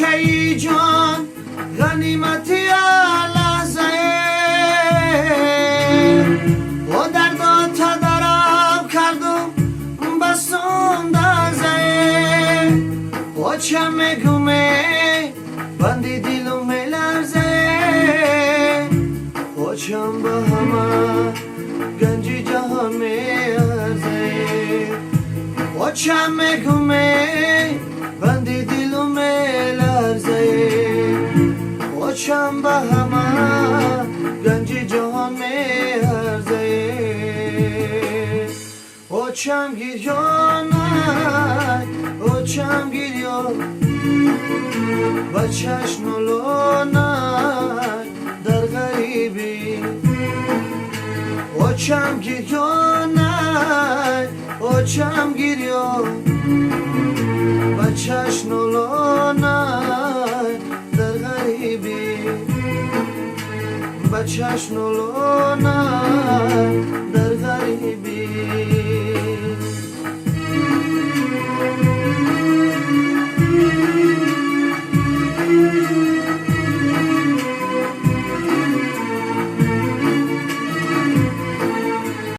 ای جان غنیمتی لحظه و دردا تا درم کردم بستم درزه و چه میگومه بندی دلم میلرزه و چم به همه گنجی جهان میارزه و چم میگومه بندی دلم میلرزه و چم به همه گنجی جهان میارزه و چم گریانه و چم گریان و چشم لونای در غریبی و چم گریانای و چم گریان و چشم لونای در غریبی و چشم لونای